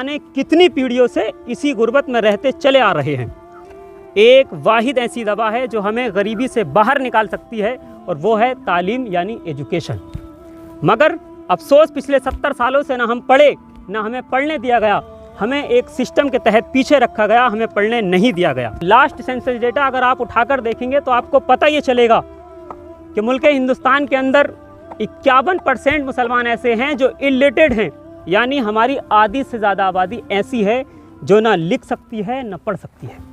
ने कितनी पीढ़ियों से इसी गुर्बत में रहते चले आ रहे हैं। एक वाहिद ऐसी दवा है जो हमें गरीबी से बाहर निकाल सकती है और वो है तालीम यानी एजुकेशन। मगर अफसोस पिछले 70 सालों से ना हम पढ़े, ना हमें पढ़ने दिया गया। हमें एक सिस्टम के तहत पीछे रखा गया, हमें पढ़ने नहीं दिया गया। लास्ट सेंसस डेटा अगर आप उठाकर देखेंगे तो आपको पता ये चलेगा कि मुल्क हिंदुस्तान के अंदर 51% मुसलमान ऐसे हैं जो इलिटरेट हैं, यानी हमारी आधी से ज़्यादा आबादी ऐसी है जो ना लिख सकती है ना पढ़ सकती है।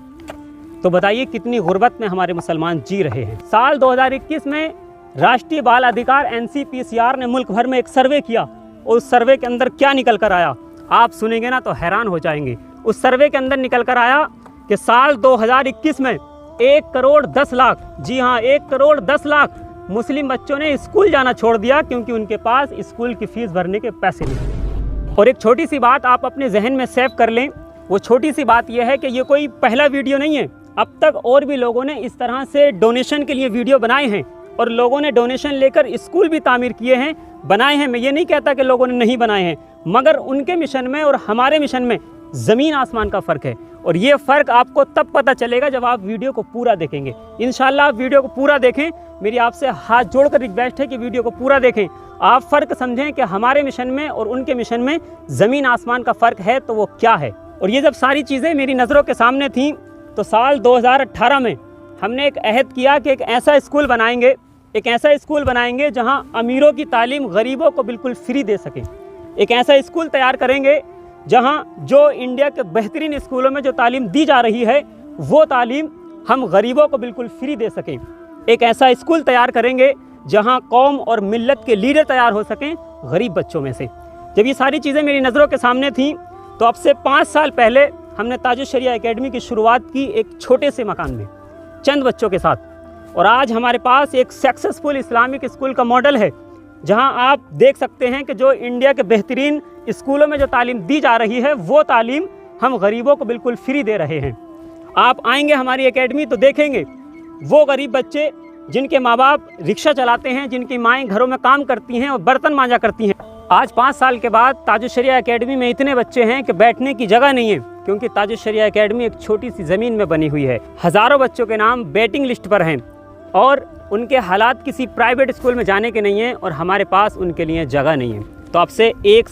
तो बताइए कितनी गुर्बत में हमारे मुसलमान जी रहे हैं। साल 2021 में राष्ट्रीय बाल अधिकार NCPCR ने मुल्क भर में एक सर्वे किया और उस सर्वे के अंदर क्या निकल कर आया, आप सुनेंगे ना तो हैरान हो जाएंगे। उस सर्वे के अंदर निकल कर आया कि साल 2021 में 1 करोड़ 10 लाख, जी हाँ 1 करोड़ 10 लाख मुस्लिम बच्चों ने स्कूल जाना छोड़ दिया क्योंकि उनके पास स्कूल की फीस भरने के पैसे नहीं। और एक छोटी सी बात आप अपने जहन में सेव कर लें, वो छोटी सी बात यह है कि ये कोई पहला वीडियो नहीं है। अब तक और भी लोगों ने इस तरह से डोनेशन के लिए वीडियो बनाए हैं और लोगों ने डोनेशन लेकर स्कूल भी तामीर किए हैं, बनाए हैं। मैं ये नहीं कहता कि लोगों ने नहीं बनाए हैं, मगर उनके मिशन में और हमारे मिशन में ज़मीन आसमान का फ़र्क है। और ये फ़र्क आपको तब पता चलेगा जब आप वीडियो को पूरा देखेंगे। इंशाल्लाह आप वीडियो को पूरा देखें। मेरी आपसे हाथ जोड़कर रिक्वेस्ट है कि वीडियो को पूरा देखें, आप फ़र्क समझें कि हमारे मिशन में और उनके मिशन में ज़मीन आसमान का फ़र्क है तो वो क्या है। और ये जब सारी चीज़ें मेरी नज़रों के सामने थीं तो साल 2018 में हमने एक अहद किया कि एक ऐसा स्कूल बनाएंगे जहां अमीरों की तालीम गरीबों को बिल्कुल फ्री दे सकें। एक ऐसा स्कूल तैयार करेंगे जहां जो इंडिया के बेहतरीन स्कूलों में जो तालीम दी जा रही है वो तालीम हम गरीबों को बिल्कुल फ्री दे सकें। एक ऐसा स्कूल तैयार करेंगे जहां कौम और मिल्लत के लीडर तैयार हो सकें गरीब बच्चों में से। जब ये सारी चीज़ें मेरी नज़रों के सामने थीं तो अब से 5 साल पहले हमने ताजुश शरिया एकेडमी की शुरुआत की एक छोटे से मकान में चंद बच्चों के साथ। और आज हमारे पास एक सक्सेसफुल इस्लामिक स्कूल का मॉडल है जहां आप देख सकते हैं कि जो इंडिया के बेहतरीन स्कूलों में जो तालीम दी जा रही है वो तालीम हम गरीबों को बिल्कुल फ्री दे रहे हैं। आप आएंगे हमारी एकेडमी तो देखेंगे वो गरीब बच्चे जिनके माँ बाप रिक्शा चलाते हैं, जिनकी माएँ घरों में काम करती हैं और बर्तन मांजा करती हैं। आज 5 साल के बाद ताजुश शरिया एकेडमी में इतने बच्चे हैं कि बैठने की जगह नहीं है, क्योंकि ताजुश शरिया एकेडमी एक छोटी सी ज़मीन में बनी हुई है। हज़ारों बच्चों के नाम वेटिंग लिस्ट पर हैं और उनके हालात किसी प्राइवेट स्कूल में जाने के नहीं हैं और हमारे पास उनके लिए जगह नहीं है। तो अब से 1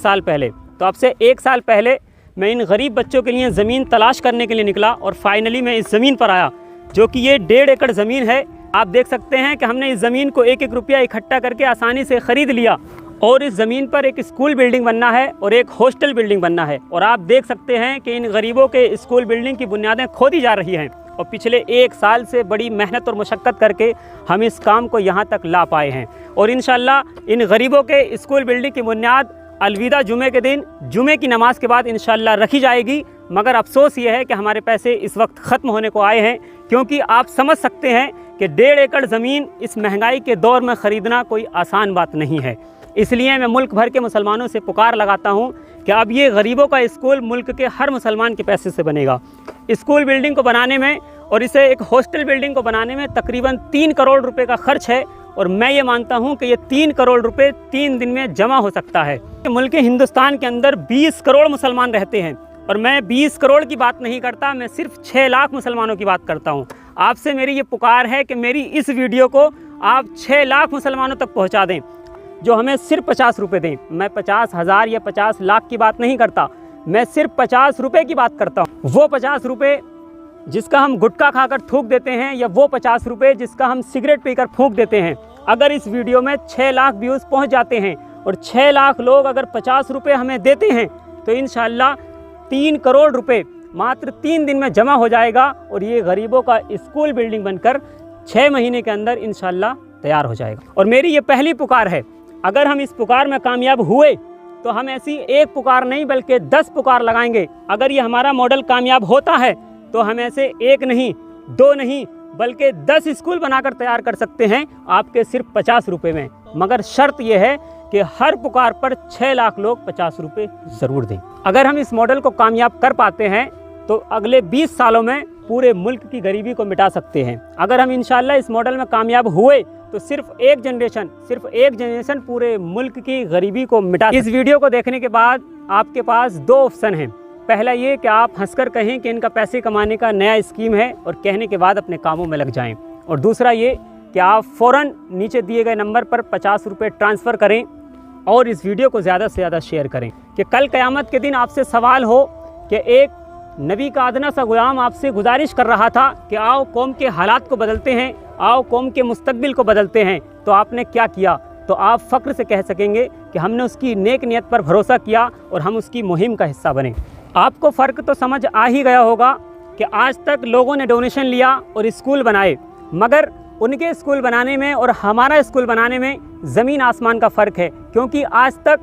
साल पहले मैं इन गरीब बच्चों के लिए ज़मीन तलाश करने के लिए निकला और फाइनली मैं इस ज़मीन पर आया, जो कि ये 1.5 एकड़ ज़मीन है। आप देख सकते हैं कि हमने इस ज़मीन को 1-1 रुपया इकट्ठा करके आसानी से ख़रीद लिया और इस ज़मीन पर एक स्कूल बिल्डिंग बनना है और एक हॉस्टल बिल्डिंग बनना है। और आप देख सकते हैं कि इन गरीबों के स्कूल बिल्डिंग की बुनियादें खोदी जा रही हैं और पिछले 1 साल से बड़ी मेहनत और मशक्क़त करके हम इस काम को यहाँ तक ला पाए हैं। और इंशाल्लाह इन गरीबों के स्कूल बिल्डिंग की बुनियाद अलविदा जुमे के दिन, जुमे की नमाज के बाद इंशाल्लाह रखी जाएगी। मगर अफसोस ये है कि हमारे पैसे इस वक्त ख़त्म होने को आए हैं, क्योंकि आप समझ सकते हैं कि 1.5 एकड़ ज़मीन इस महंगाई के दौर में ख़रीदना कोई आसान बात नहीं है। इसलिए मैं मुल्क भर के मुसलमानों से पुकार लगाता हूँ कि अब ये गरीबों का स्कूल मुल्क के हर मुसलमान के पैसे से बनेगा। स्कूल बिल्डिंग को बनाने में और इसे एक हॉस्टल बिल्डिंग को बनाने में तकरीबन 3 करोड़ रुपए का खर्च है और मैं ये मानता हूँ कि ये 3 करोड़ रुपए 3 दिन में जमा हो सकता है। मुल्क हिंदुस्तान के अंदर 20 करोड़ मुसलमान रहते हैं और मैं 20 करोड़ की बात नहीं करता, मैं सिर्फ 6 लाख मुसलमानों की बात करता हूँ। आपसे मेरी ये पुकार है कि मेरी इस वीडियो को आप 6 लाख मुसलमानों तक पहुँचा दें, जो हमें सिर्फ 50 रुपये दें। मैं 50,000 या 50 लाख की बात नहीं करता, मैं सिर्फ 50 रुपये की बात करता हूँ। वो 50 रुपये जिसका हम गुटखा खाकर थूक देते हैं या वो 50 रुपये जिसका हम सिगरेट पीकर फूंक देते हैं, अगर इस वीडियो में 6 लाख व्यूज़ पहुँच जाते हैं और 6 लाख लोग अगर 50 रुपये हमें देते हैं तो इंशाल्लाह 3 करोड़ रुपये मात्र 3 दिन में जमा हो जाएगा और ये गरीबों का स्कूल बिल्डिंग बनकर 6 महीने के अंदर इंशाल्लाह तैयार हो जाएगा। और मेरी ये पहली पुकार है, अगर हम इस पुकार में कामयाब हुए तो हम ऐसी 1 पुकार नहीं बल्कि 10 पुकार लगाएंगे। अगर ये हमारा मॉडल कामयाब होता है तो हम ऐसे 1 नहीं 2 नहीं बल्कि 10 स्कूल बनाकर तैयार कर सकते हैं आपके सिर्फ 50 रुपये में। मगर शर्त यह है कि हर पुकार पर 6 लाख लोग 50 रुपये ज़रूर दें। अगर हम इस मॉडल को कामयाब कर पाते हैं तो अगले 20 सालों में पूरे मुल्क की गरीबी को मिटा सकते हैं। अगर हम इंशाल्लाह इस मॉडल में कामयाब हुए तो सिर्फ एक जनरेशन पूरे मुल्क की गरीबी को मिटा। इस वीडियो को देखने के बाद आपके पास 2 ऑप्शन हैं। पहला ये कि आप हंसकर कहें कि इनका पैसे कमाने का नया स्कीम है और कहने के बाद अपने कामों में लग जाएं। और दूसरा ये कि आप फ़ौरन नीचे दिए गए नंबर पर 50 रुपये ट्रांसफ़र करें और इस वीडियो को ज़्यादा से ज़्यादा शेयर करें कि कल क़यामत के दिन आपसे सवाल हो कि एक नबी का अदना सा गुलाम आपसे गुजारिश कर रहा था कि आओ कौम के हालात को बदलते हैं, आओ कौम के मुस्तकबिल को बदलते हैं, तो आपने क्या किया? तो आप फ़ख्र से कह सकेंगे कि हमने उसकी नेक नियत पर भरोसा किया और हम उसकी मुहिम का हिस्सा बने। आपको फ़र्क तो समझ आ ही गया होगा कि आज तक लोगों ने डोनेशन लिया और स्कूल बनाए, मगर उनके स्कूल बनाने में और हमारा स्कूल बनाने में ज़मीन आसमान का फ़र्क है। क्योंकि आज तक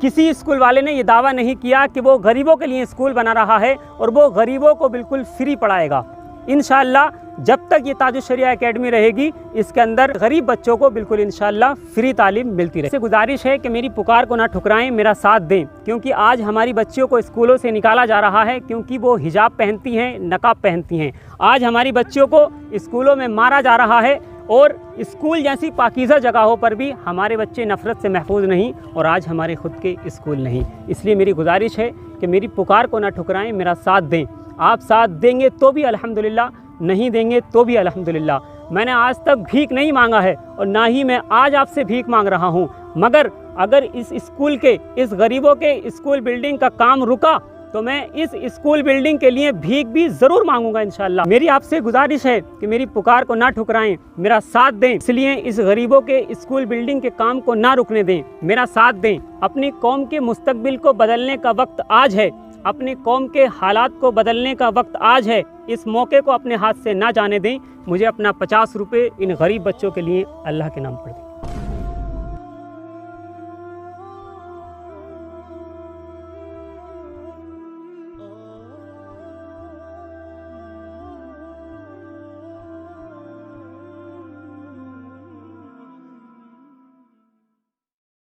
किसी स्कूल वाले ने ये दावा नहीं किया कि वो गरीबों के लिए स्कूल बना रहा है और वो गरीबों को बिल्कुल फ्री पढ़ाएगा। इंशाअल्लाह जब तक ये ताजुश शरिया एकेडमी रहेगी, इसके अंदर गरीब बच्चों को बिल्कुल इंशाअल्लाह फ्री तालीम मिलती रहे। गुजारिश है कि मेरी पुकार को ना ठुकराएं, मेरा साथ दें, क्योंकि आज हमारी बच्चियों को स्कूलों से निकाला जा रहा है क्योंकि वो हिजाब पहनती हैं, नकाब पहनती हैं। आज हमारी बच्चियों को स्कूलों में मारा जा रहा है और स्कूल जैसी पाकीज़ा जगहों पर भी हमारे बच्चे नफ़रत से महफूज नहीं और आज हमारे ख़ुद के स्कूल नहीं। इसलिए मेरी गुजारिश है कि मेरी पुकार को ना ठुकराएं, मेरा साथ दें। आप साथ देंगे तो भी अल्हम्दुलिल्लाह, नहीं देंगे तो भी अल्हम्दुलिल्लाह। मैंने आज तक भीख नहीं मांगा है और ना ही मैं आज आपसे भीख मांग रहा हूँ, मगर अगर इस स्कूल के, इस गरीबों के स्कूल बिल्डिंग का काम रुका तो मैं इस स्कूल बिल्डिंग के लिए भीख भी ज़रूर मांगूंगा इंशाअल्लाह। मेरी आपसे गुजारिश है कि मेरी पुकार को ना ठुकराएं, मेरा साथ दें। इसलिए इस गरीबों के स्कूल बिल्डिंग के काम को ना रुकने दें, मेरा साथ दें। अपनी कौम के मुस्तकबिल को बदलने का वक्त आज है, अपनी कौम के हालात को बदलने का वक्त आज है। इस मौके को अपने हाथ से ना जाने दें। मुझे अपना 50 रुपये इन गरीब बच्चों के लिए अल्लाह के नाम पर दें।